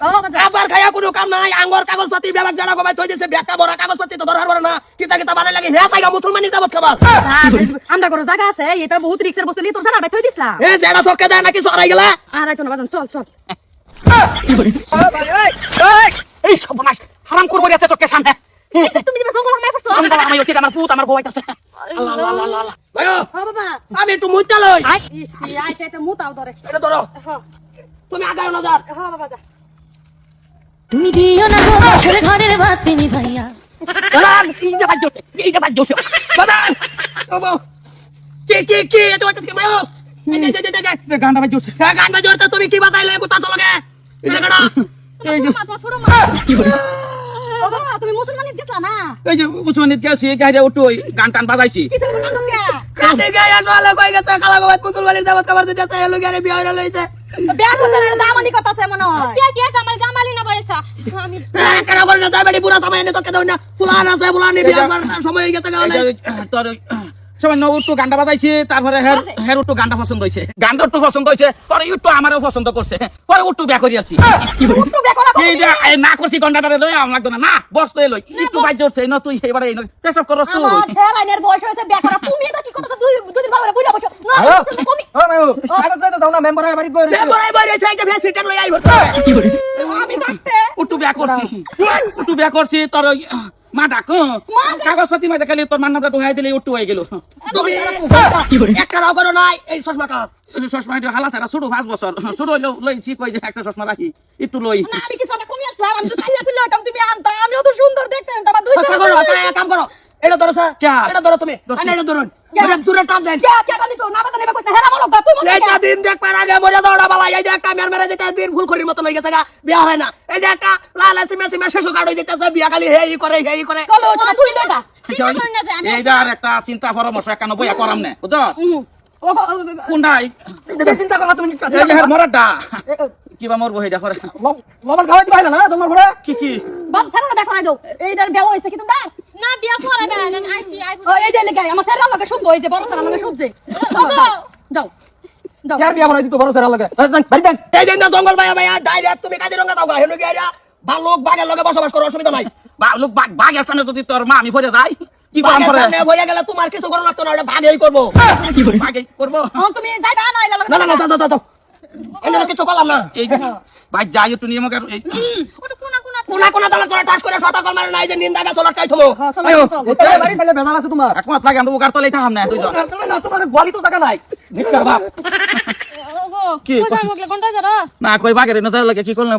আবার খাইয়া কোনো কাম নাই আঙ্গর কাগজপাতি ব্যাগ জানা গবাই থই দিছে ব্যাগটা বড় কাগজপাতি তো ধরার বড় না কিতা কিতা বানাই লাগে হে চাইগা মুসলমানি যাবত খাবার আমরা কোনো জায়গা আছে এটা বহুত রিক্সের বস্তু লি তোর জানা ভাই থই দিছলা এ যেটা চক্কে যায় নাকি সরাই গেলা আর আইতো না বাজান চল চল কি বলি এই সর্বনাশ হারাম করব রে চক্কে সামনে তুমি যে জঙ্গল আমায় পড়ছো জঙ্গল আমি হচ্ছে আমার পুত আমার গোয়াইতাছে আল্লাহ আল্লাহ আল্লাহ আল্লাহ ভাইও ও বাবা আমি একটু মুইতা লই ইসি আইতে তো মুতাও ধরে এটা ধরো হ্যাঁ তুমি আগাও না যার হ্যাঁ বাবা যা তুমি দিও না গো আসলে ঘরের বাতি নিভাইয়া দাঁড়ান এইটা বাজ জোসে বাদান ওবো কি এত বাজ কি মায়ো এই গানটা বাজ জোসে গান বাজ জোরতে তুমি কি বাজাইলে গোটা চলগে এটা গাড়া ছোট মা কি বলি ও বাবা তুমি মুসলমানি দেখলা না এই যে মুসলমানিত গেছি গাইরা উঠো গান টান বাজাইছি কিছু বলতাছ কে কাটে গায়া নলে কই গেছে কালা গোবাত মুসলমানির জামাত খাবার দিতেছে এলো গিয়ে বিয়ে হইরা লইছে বিয়া করছে না দামালি কথাছে মনে হয় কে জামালি না পয়সা আমি কেন করে না যাইবাড়ি পুরা সময় এনে তো কে দাও না পুলান আছে পুলান বিয়ে আমার সময় হয়ে গেছে গালে তোর সময় নও একটু গানটা বাজাইছি তারপরে হের একটু গানটা পছন্দ হইছে গানটা একটু পছন্দ হইছে পরে একটু আমারও পছন্দ করছে পরে একটু বিয়া করিয়াছি কি বলি একটু বিয়া করা এই না করছি গানটা লই আমার লাগতো না বস তো লই একটু বাজ জোরছে না তুই এবারে পেশাব করছ তুই আমার ছেলের বয়স হয়েছে বিয়া করা তুমি এটা কি কথা দুই দিন বাবা বুইড়া বসো না তুমি ও মায়ু কাগজ কই তো দাও না মেম্বারের বাড়ি বই রইছে বড়াই বড়াই চাই যে ফেসিটা লই আইবো কি বলি আমি থাকতে একটু বিয়া করছি তোর মা ডাকো কাগজপাতি মাইতে খালি তোর মান নামটা ঢুকাই দিলে উঠু হয়ে গেল তুমি কি বলি একটা রাও করো নাই এই চশমা কাপ চশমা এটা হালা সারা ছোট 5 বছর ছোট লইছি কই যে একটা চশমা রাখি একটু লই না আমি কি সনে কমি আসলাম আমি তো তাইলা পিল্লা হতাম তুমি আনতা আমিও তো সুন্দর দেখতে আমার দুই কাম করো এটা ধরো স্যার এটা ধরো তুমি এটা ধরুন এটা দূরে টাপ দেন কে কানি তো না বাতা নেবা কইতে হেরা বলো তুই মনে এইটা দিন দেখ পার আগে মরে যাওড়া বালা এই যে একটা মেরে যেটা দিন ফুল করির মত হয়ে গেছে গা বিয়া হয় না এই যে একটা লাল সিমে শেষ কাট হয়ে যেতেছে বিয়া খালি হেই করে চলো তোরা দুই নেতা এইটা আর একটা চিন্তা পরামর্শ একানো বইয়া করাম না বুঝছস কোনটাই চিন্তা করলা তুমি এই যে মরটা কিবা মরবো হেডা করে লবণ খাওয়াই দিবাই না তোমার ঘরে কি বাপ সারা দেখো না দাও এইটার বিয়া হইছে কি তোমরা না বিয়া করে না আমি আইছি ও এই যে লাগা আমার সারা লাগে শুনবো এই যে বড় সারা লাগে শুনছে যাও যাও কে বিয়া বানাই দিত বড় সেরা লাগে বাড়ি দেন এই যে জঙ্গল ভাইয়া ডাইরেক্ট তুমি কাজিরঙ্গা যাও গা হেলো গিয়া ভালুক বাগের লগে বসবাস করো অসুবিধা নাই ভালুক বাগের সামনে যদি তোর মা আমি পড়ে যাই কি করব পরে সামনে ভইয়া গেলে তোমার কিছু করো লাগতো না ওটা ভাগেই করব কি বলি ভাগেই করব তুমি যাইবা না এলা না না দাও এনে কিছু বললাম না এই ভাই যাই একটু নিয়ম করে এই কোনা দালা তোরা টাচ করে শটা কল মারে নাই যে নিন্দা গা চলট কাই থলো চলো চলো এই বাড়ি তাহলে বেজাল আছে তোমার একমাত্র লাগে আমরা উগার তলেই থাম না তুই না তোমার গোয়ালি তো জায়গা নাই নিষ্কার বাপ কি কোথায় মগলে কোনটা যারা না কই বাগের না লাগে কি করলাম